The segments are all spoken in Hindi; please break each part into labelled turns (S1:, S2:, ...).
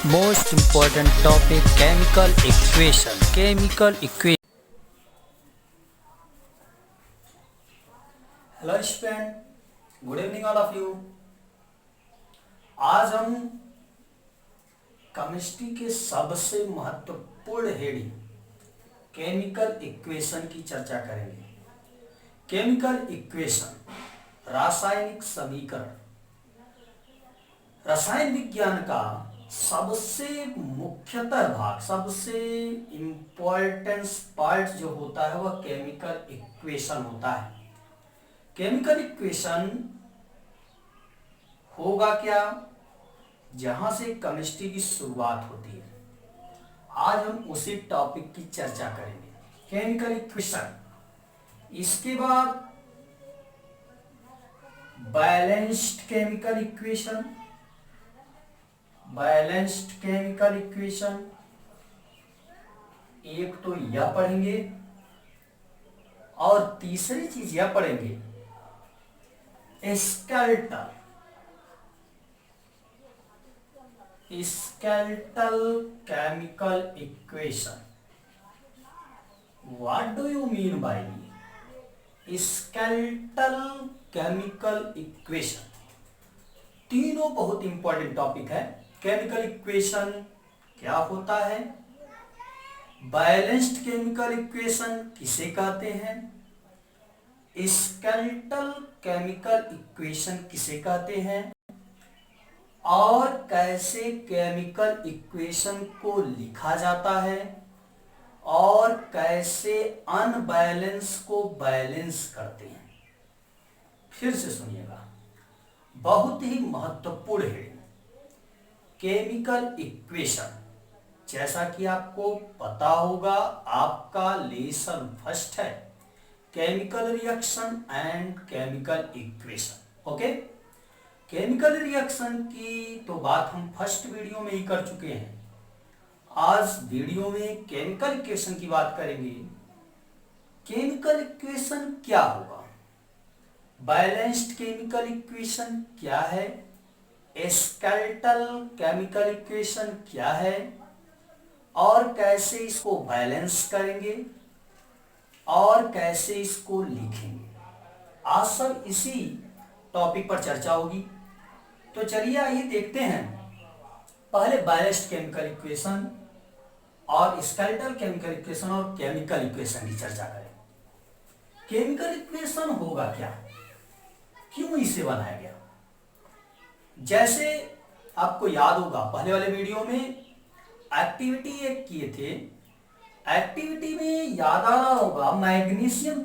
S1: Most important topic, chemical equation.
S2: Hello student, good evening all of you. आज हम केमिस्ट्री के सबसे महत्वपूर्ण हेडिंग केमिकल इक्वेशन की चर्चा करेंगे। केमिकल इक्वेशन, रासायनिक समीकरण, रसायन विज्ञान का सबसे मुख्यतः भाग, सबसे इम्पोर्टेंस पार्ट जो होता है वह केमिकल इक्वेशन होता है। केमिकल इक्वेशन होगा क्या, जहां से केमिस्ट्री की शुरुआत होती है। आज हम उसी टॉपिक की चर्चा करेंगे, केमिकल इक्वेशन। इसके बाद balanced chemical equation, balanced chemical equation एक तो यह पढ़ेंगे, और तीसरी चीज यह पढ़ेंगे skeletal chemical equation. What do you mean by skeletal chemical equation? तीनों बहुत इंपॉर्टेंट टॉपिक है। केमिकल इक्वेशन क्या होता है, बैलेंस्ड केमिकल इक्वेशन किसे कहते हैं, स्केलेटल केमिकल इक्वेशन किसे कहते हैं, और कैसे केमिकल इक्वेशन को लिखा जाता है, और कैसे अनबैलेंस को बैलेंस करते हैं। फिर से सुनिएगा, बहुत ही महत्वपूर्ण है केमिकल इक्वेशन। जैसा कि आपको पता होगा, आपका लेसन फर्स्ट है chemical reaction and chemical equation. Okay, chemical reaction की तो बात हम फर्स्ट वीडियो में ही कर चुके हैं। आज वीडियो में केमिकल इक्वेशन की बात करेंगे। केमिकल इक्वेशन क्या होगा, बैलेंस्ड केमिकल इक्वेशन क्या है, स्केलेटल केमिकल इक्वेशन क्या है, और कैसे इसको बैलेंस करेंगे, और कैसे इसको लिखेंगे। आज सब इसी टॉपिक पर चर्चा होगी। तो चलिए आइए देखते हैं, पहले बैलेंस्ड केमिकल इक्वेशन और स्केलेटल केमिकल इक्वेशन और केमिकल इक्वेशन की चर्चा करें। केमिकल इक्वेशन होगा क्या, क्यों इसे बनाया गया। जैसे आपको याद होगा, पहले वाले वीडियो में एक्टिविटी एक किए थे। एक्टिविटी में याद आ रहा होगा, मैग्नीशियम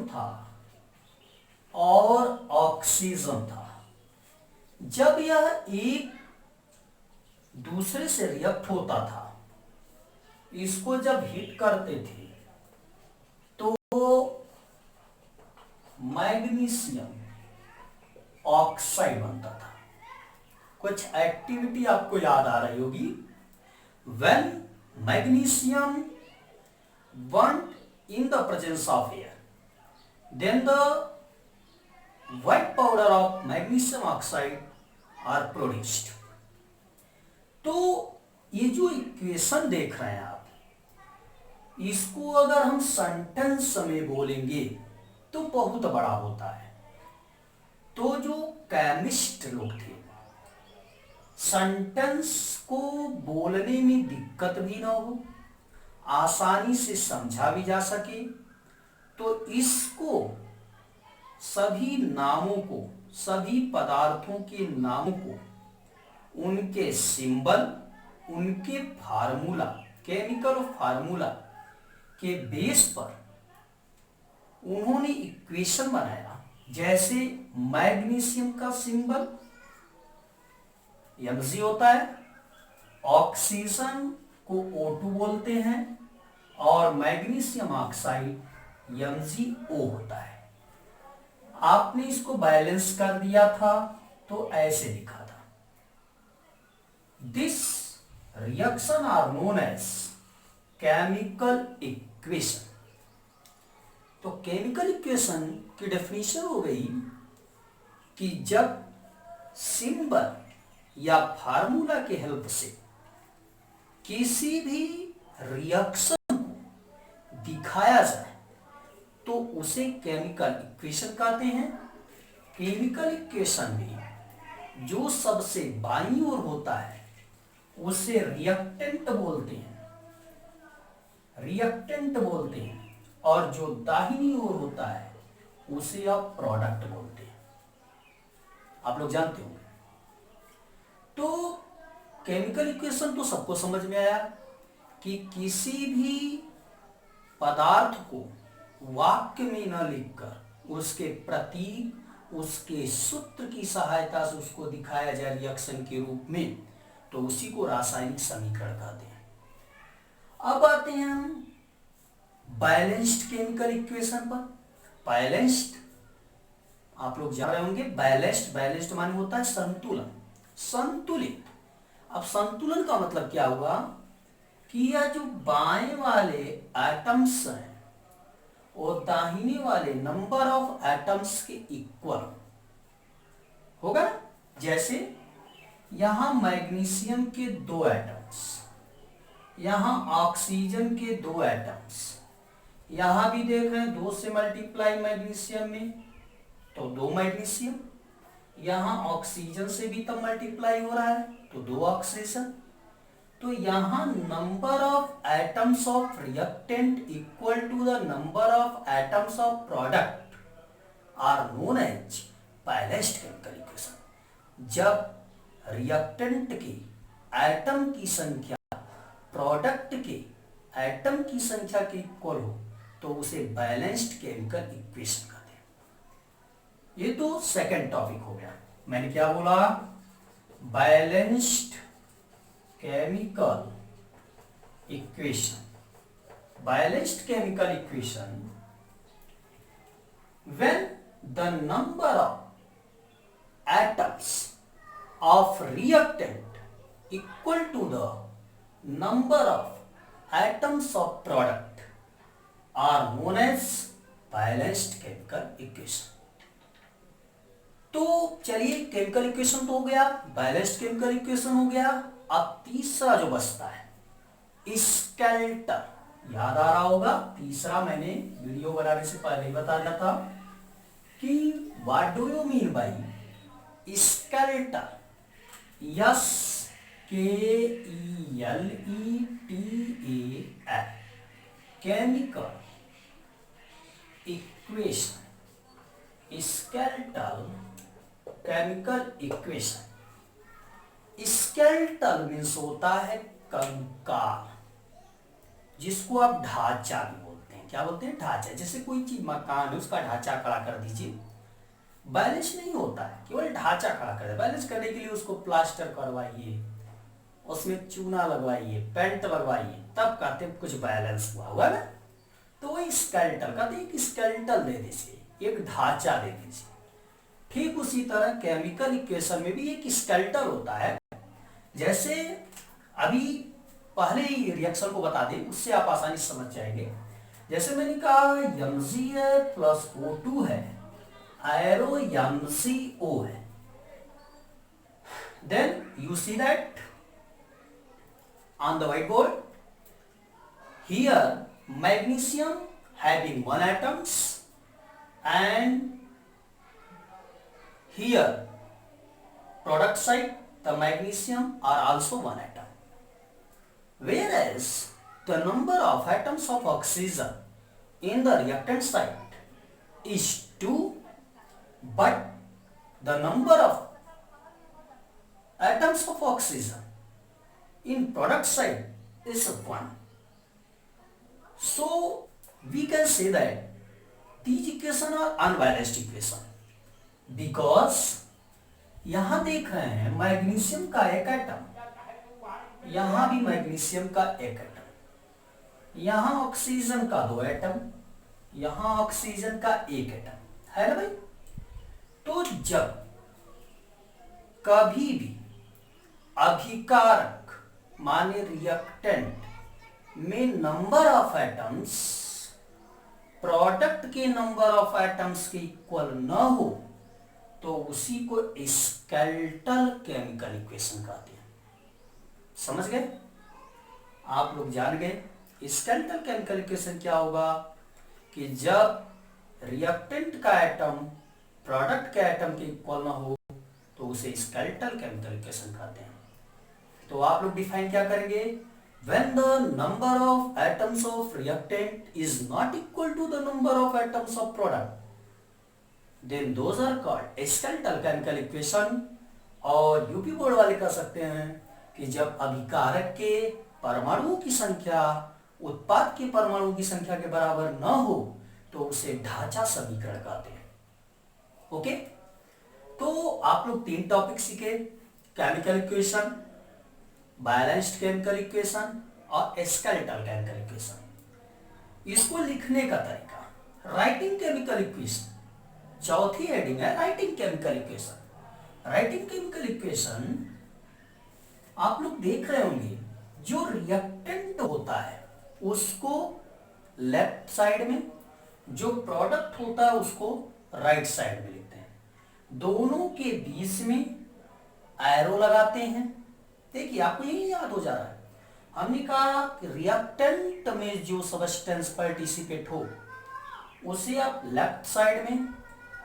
S2: था और ऑक्सीजन था। जब यह एक दूसरे से रिएक्ट होता था, इसको जब हिट करते थे तो मैग्नीशियम ऑक्साइड बनता था। कुछ एक्टिविटी आपको याद आ रही होगी। When magnesium burned in the presence of air, then the white powder of magnesium oxide are produced. तो ये जो इक्वेशन देख रहे हैं आप, इसको अगर हम सेंटेंस में बोलेंगे तो बहुत बड़ा होता है। तो जो केमिस्ट लोग थे, सेंटेंस को बोलने में दिक्कत भी ना हो, आसानी से समझा भी जा सके, तो इसको सभी नामों को, सभी पदार्थों के नामों को, उनके सिंबल, उनके फार्मूला, केमिकल फार्मूला के बेस पर उन्होंने इक्वेशन बनाया। जैसे मैग्नीशियम का सिंबल Mg होता है, ऑक्सीजन को O2 बोलते हैं, और मैग्नीशियम ऑक्साइड MgO होता है। आपने इसको बैलेंस कर दिया था तो ऐसे लिखा था, this reaction are known as chemical equation. तो केमिकल इक्वेशन की डेफिनेशन हो गई कि जब सिंबल या फार्मूला के हेल्प से किसी भी रिएक्शन को दिखाया जाए तो उसे केमिकल इक्वेशन कहते हैं। केमिकल इक्वेशन में जो सबसे बाईं ओर होता है उसे रिएक्टेंट बोलते हैं, और जो दाहिनी ओर होता है उसे आप प्रोडक्ट बोलते हैं। आप लोग जानते होंगे। तो केमिकल इक्वेशन तो सबको समझ में आया कि किसी भी पदार्थ को वाक्य में न लिखकर उसके प्रतीक, उसके सूत्र की सहायता से उसको दिखाया जाए रिएक्शन के रूप में, तो उसी को रासायनिक समीकरण कहते हैं। अब आते हैं हम बैलेंस्ड केमिकल इक्वेशन पर। बैलेंस्ड आप लोग जान रहे होंगे, बैलेंस्ड माने होता है संतुलन, संतुलित। अब संतुलन का मतलब क्या हुआ कि यह जो बाएं वाले एटम्स हैं वो दाहिने वाले नंबर ऑफ एटम्स के इक्वल होगा। जैसे यहां मैग्नीशियम के 2 एटम्स, यहां ऑक्सीजन के 2 एटम्स, यहां भी देख रहे हैं 2 से मल्टीप्लाई मैग्नीशियम में तो 2 मैग्नीशियम, यहां ऑक्सीजन से भी तब मल्टीप्लाई हो रहा है तो 2 ऑक्सीजन। तो यहां number of atoms of reactant equal to the number of atoms of product are known as balanced chemical equation. जब रिएक्टेंट के एटम की संख्या प्रोडक्ट के एटम की संख्या के इक्वल हो तो उसे बैलेंस्ड केमिकल इक्वेशन कहते हैं। ये तो सेकंड टॉपिक हो गया। मैंने क्या बोला? Balanced chemical equation. Balanced chemical equation when the number of atoms of reactant equal to the number of atoms of product are known as balanced chemical equation। तो चलिए केमिकल इक्वेशन तो हो गया, बैलेंस्ड केमिकल इक्वेशन हो गया। अब तीसरा जो बचता है स्केलेटन, याद आ रहा होगा तीसरा मैंने वीडियो बनाने से पहले ही बता दिया था कि what do you mean by skeleton. Yes KELETAL chemical equation, skeletal chemical equation. Skeletal means होता है कंकाल, जिसको आप ढांचा भी बोलते हैं। क्या बोलते हैं? ढांचा। जैसे कोई चीज मकान है उसका ढांचा खड़ा कर दीजिए, बैलेंस नहीं होता है, केवल ढांचा खड़ा कर दे। बैलेंस करने के लिए उसको प्लास्टर करवाइए, उसमें चूना लगवाइए, पेंट लगवाइए, तब कहते हैं कुछ बैलेंस हुआ ना। तो वही स्केलेटल कहते हैं, एक स्केलेटल दे दीजिए, एक ढांचा दे दीजिए। ठीक उसी तरह केमिकल इक्वेशन में भी एक स्केलेटल होता है। जैसे अभी पहले ही रिएक्शन को बता दें, उससे आप आसानी से समझ जाएंगे। जैसे मैंने कहा MgA प्लस O2 है, एरो MCO है। Then you see that on the whiteboard here magnesium having 1 atoms and here product side the magnesium are also 1 atom, whereas the number of atoms of oxygen in the reactant side is 2, but the number of atoms of oxygen in product side is 1. So we can say that these equations are unbalanced equation because यहां देख रहे हैं मैग्नीशियम का 1 एटम, यहां भी मैग्नीशियम का 1 एटम, यहां ऑक्सीजन का 2 एटम, यहां ऑक्सीजन का 1 एटम है ना भाई। तो जब कभी भी अभिकारक माने रिएक्टेंट में नंबर ऑफ एटम्स प्रोडक्ट के नंबर ऑफ एटम्स के इक्वल न हो तो उसी को स्केलेटल केमिकल इक्वेशन कहते हैं। समझ गए? आप लोग जान गए स्केलेटल केमिकल इक्वेशन क्या होगा कि जब रिएक्टेंट का एटम प्रोडक्ट के एटम के इक्वल ना हो तो उसे स्केलेटल केमिकल इक्वेशन कहते हैं। तो आप लोग डिफाइन क्या करेंगे? when the number of atoms of reactant is not equal to the number of atoms of product, then those are called skeletal chemical equation। और यूपी बोर्ड वाले कह सकते हैं कि जब अभिकारक के परमाणुओं की संख्या उत्पाद के परमाणुओं की संख्या के बराबर न हो तो उसे ढांचा समीकरण कहते हैं। ओके, तो आप लोग 3 टॉपिक सीखे, chemical equation, balanced chemical equation और स्केलेटल केमिकल इक्वेशन। इसको लिखने का तरीका, राइटिंग केमिकल इक्वेशन, चौथी हेडिंग है writing chemical equation. Writing chemical equation आप लोग देख रहे होंगे, जो रिएक्टेंट होता है उसको लेफ्ट साइड में, जो प्रोडक्ट होता है उसको राइट साइड में लिखते हैं, दोनों के बीच में एरो लगाते हैं। देखिए आपको यही याद हो जा रहा है। हमने कहा कि रिएक्टेंट में जो सब्सटेंस पार्टिसिपेट हो उसे आप लेफ्ट साइड में,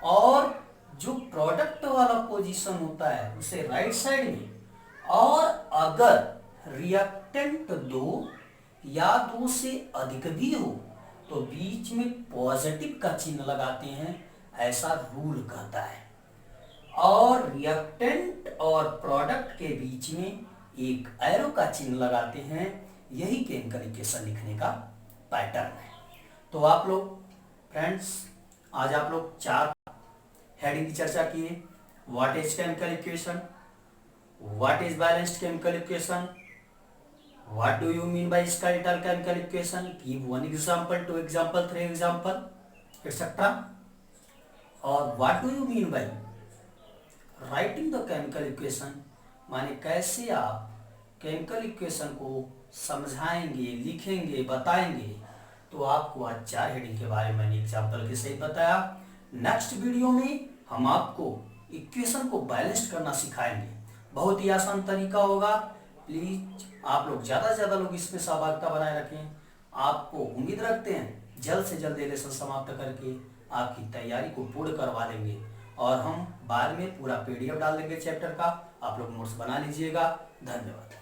S2: और जो प्रोडक्ट वाला पोजीशन होता है उसे राइट साइड में। और अगर रिएक्टेंट 2 या 2 से अधिक भी हो तो बीच में पॉजिटिव का चिन्ह लगाते हैं, ऐसा रूल कहता है। और रिएक्टेंट और प्रोडक्ट के बीच में एक एरो का चिन्ह लगाते हैं। यही केमिकल इक्वेशन लिखने का पैटर्न है। तो आप लोग फ्रेंड्स आज आप लोग 4 हेडिंग की चर्चा किए। What is chemical equation, what is balanced chemical equation, what do you mean by skeletal chemical equation, give 1 example, 2 example, 3 example etcetera, और what do you mean by writing the chemical equation, माने कैसे आप केमिकल इक्वेशन को समझाएंगे, लिखेंगे, बताएंगे। तो आपको आज 4 हेडिंग के बारे में मैंने एग्जांपल के सहित बताया। नेक्स्ट वीडियो में हम आपको इक्वेशन को बैलेंस करना सिखाएंगे। बहुत ही आसान तरीका होगा। प्लीज आप लोग ज्यादा से ज्यादा लोग इसमें सहभागिता बनाए रखें। आपको उम्मीद रखते हैं जल्द से जल्द ये लेसन समाप्त करके आपकी तैयारी को पूर्ण करवा देंगे, और हम बाद में पूरा PDF डाल देंगे चैप्टर का। आप लोग नोट्स बना लीजिएगा। धन्यवाद।